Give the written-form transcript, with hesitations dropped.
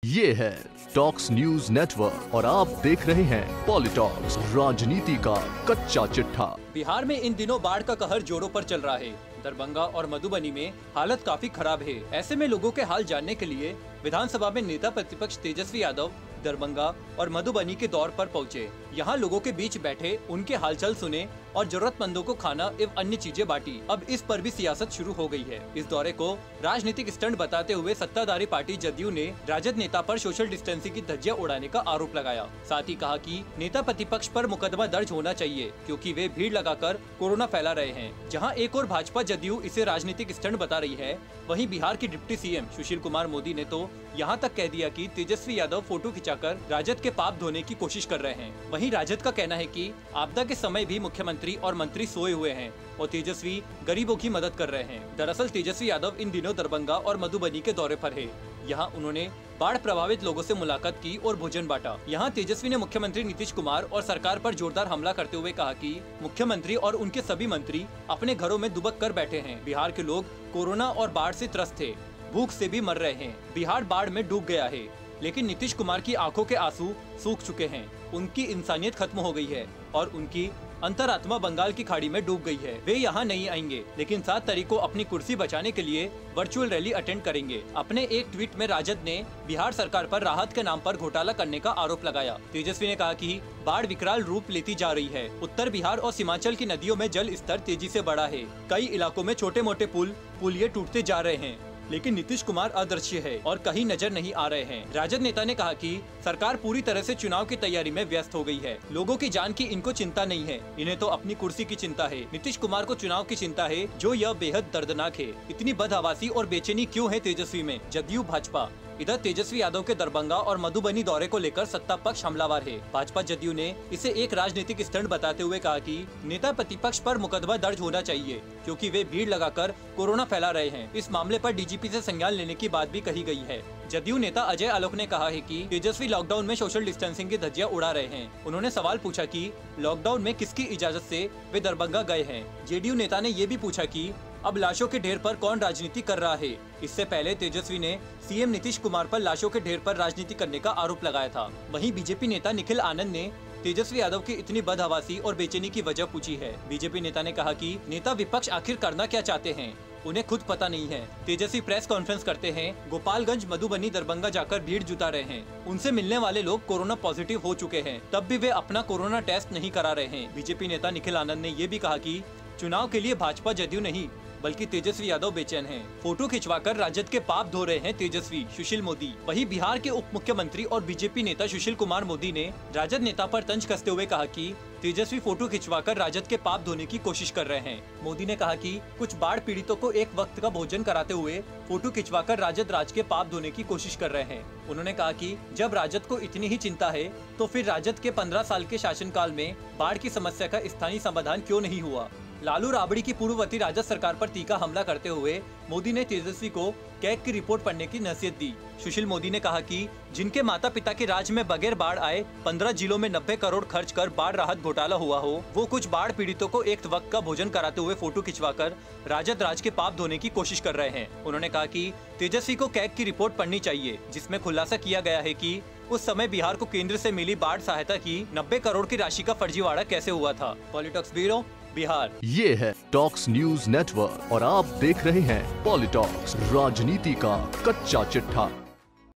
ये है talks news network और आप देख रहे हैं पॉलिटॉक्स, राजनीति का कच्चा चिट्ठा। बिहार में इन दिनों बाढ़ का कहर जोरों पर चल रहा है। दरभंगा और मधुबनी में हालत काफी खराब है। ऐसे में लोगों के हाल जानने के लिए विधानसभा में नेता प्रतिपक्ष तेजस्वी यादव दरभंगा और मधुबनी के दौर पर पहुंचे। यहां लोगों के बीच बैठे उनके हालचाल सुने और जरूरतमंदों को खाना एवं अन्य चीजें बांटी। अब इस पर भी सियासत शुरू हो गई है। इस दौरे को राजनीतिक स्टंट बताते हुए सत्ताधारी पार्टी जदयू ने राजद नेता पर सोशल डिस्टेंसिंग की धज्जियां उड़ाने का आरोप लगाया। साथ ही कहा कि नेता प्रतिपक्ष पर मुकदमा दर्ज होना चाहिए क्योंकि वे भीड़ लगाकर कोरोना फैला रहे हैं। जहां एक और भाजपा जदयू इसे राजनीतिक स्टंट बता रही है, वहीं बिहार के डिप्टी सीएम सुशील कुमार मोदी ने तो यहां तक कह दिया कि तेजस्वी यादव फोटो खिंचाकर राजद के पाप धोने की कोशिश कर रहे हैं। वहीं राजद का कहना है कि आपदा के समय भी मुख्यमंत्री और मंत्री सोए हुए हैं और तेजस्वी गरीबों की मदद कर रहे हैं। दरअसल तेजस्वी यादव इन दिनों दरभंगा और मधुबनी के दौरे पर है। यहाँ उन्होंने बाढ़ प्रभावित लोगों से मुलाकात की और भोजन बांटा। यहाँ तेजस्वी ने मुख्यमंत्री नीतीश कुमार और सरकार पर जोरदार हमला करते हुए कहा कि मुख्यमंत्री और उनके सभी मंत्री अपने घरों में दुबक कर बैठे हैं। बिहार के लोग कोरोना और बाढ़ से त्रस्त थे, भूख से भी मर रहे हैं। बिहार बाढ़ में डूब गया है, लेकिन नीतीश कुमार की आंखों के आंसू सूख चुके हैं। उनकी इंसानियत खत्म हो गई है और उनकी अंतरात्मा बंगाल की खाड़ी में डूब गई है। वे यहाँ नहीं आएंगे, लेकिन 7 तारीख को अपनी कुर्सी बचाने के लिए वर्चुअल रैली अटेंड करेंगे। अपने एक ट्वीट में राजद ने बिहार सरकार पर राहत के नाम पर घोटाला करने का आरोप लगाया। तेजस्वी ने कहा कि बाढ़ विकराल रूप लेती जा रही है। उत्तर बिहार और सीमांचल की नदियों में जल स्तर तेजी से बढ़ा है। कई इलाकों में छोटे मोटे पुलिये टूटते जा रहे हैं, लेकिन नीतीश कुमार अदृश्य है और कहीं नजर नहीं आ रहे हैं। राजद नेता ने कहा कि सरकार पूरी तरह से चुनाव की तैयारी में व्यस्त हो गई है। लोगों की जान की इनको चिंता नहीं है, इन्हें तो अपनी कुर्सी की चिंता है। नीतीश कुमार को चुनाव की चिंता है, जो यह बेहद दर्दनाक है। इतनी बदहवासी और बेचैनी क्यों है तेजस्वी में? जदयू भाजपा। इधर तेजस्वी यादव के दरभंगा और मधुबनी दौरे को लेकर सत्ता पक्ष हमलावर है। भाजपा जदयू ने इसे एक राजनीतिक स्टंट बताते हुए कहा कि नेता प्रतिपक्ष पर मुकदमा दर्ज होना चाहिए क्योंकि वे भीड़ लगाकर कोरोना फैला रहे हैं। इस मामले पर डीजीपी से संज्ञान लेने की बात भी कही गई है। जदयू नेता अजय आलोक ने कहा है कि तेजस्वी लॉकडाउन में सोशल डिस्टेंसिंग की धज्जियां उड़ा रहे हैं। उन्होंने सवाल पूछा कि लॉकडाउन में किसकी इजाजत से वे दरभंगा गए हैं। जेडीयू नेता ने ये भी पूछा कि अब लाशों के ढेर पर कौन राजनीति कर रहा है। इससे पहले तेजस्वी ने सीएम नीतीश कुमार पर लाशों के ढेर पर राजनीति करने का आरोप लगाया था। वहीं बीजेपी नेता निखिल आनंद ने तेजस्वी यादव की इतनी बदहवासी और बेचैनी की वजह पूछी है। बीजेपी नेता ने कहा कि नेता विपक्ष आखिर करना क्या चाहते हैं, उन्हें खुद पता नहीं है। तेजस्वी प्रेस कॉन्फ्रेंस करते हैं, गोपालगंज मधुबनी दरभंगा जाकर भीड़ जुटा रहे हैं। उनसे मिलने वाले लोग कोरोना पॉजिटिव हो चुके हैं, तब भी वे अपना कोरोना टेस्ट नहीं करा रहे हैं। बीजेपी नेता निखिल आनंद ने ये भी कहा कि चुनाव के लिए भाजपा जदयू नहीं बल्कि तेजस्वी यादव बेचैन हैं। फोटो खिंचवाकर राजद के पाप धो रहे हैं तेजस्वी, सुशील मोदी। वहीं बिहार के उप मुख्यमंत्री और बीजेपी नेता सुशील कुमार मोदी ने राजद नेता पर तंज कसते हुए कहा कि तेजस्वी फोटो खिंचवाकर राजद के पाप धोने की कोशिश कर रहे हैं। मोदी ने कहा कि कुछ बाढ़ पीड़ितों को एक वक्त का भोजन कराते हुए फोटो खिंचवाकर राजद राज के पाप धोने की कोशिश कर रहे हैं। उन्होंने कहा कि जब राजद को इतनी ही चिंता है तो फिर राजद के 15 साल के शासनकाल में बाढ़ की समस्या का स्थायी समाधान क्यों नहीं हुआ। लालू राबड़ी की पूर्ववर्ती राजद सरकार पर तीखा हमला करते हुए मोदी ने तेजस्वी को कैग की रिपोर्ट पढ़ने की नसीहत दी। सुशील मोदी ने कहा कि जिनके माता पिता के राज में बगैर बाढ़ आए 15 जिलों में 90 करोड़ खर्च कर बाढ़ राहत घोटाला हुआ हो, वो कुछ बाढ़ पीड़ितों को एक वक्त का भोजन कराते हुए फोटो खिंचवाकर राजद राज के पाप धोने की कोशिश कर रहे हैं। उन्होंने कहा कि तेजस्वी को कैग की रिपोर्ट पढ़नी चाहिए, जिसमें खुलासा किया गया है कि उस समय बिहार को केंद्र से मिली बाढ़ सहायता की 90 करोड़ की राशि का फर्जीवाड़ा कैसे हुआ था। पॉलिटॉक्स ब्यूरो, बिहार। ये है टॉक्स न्यूज नेटवर्क और आप देख रहे हैं पॉलिटॉक्स, राजनीति का कच्चा चिट्ठा।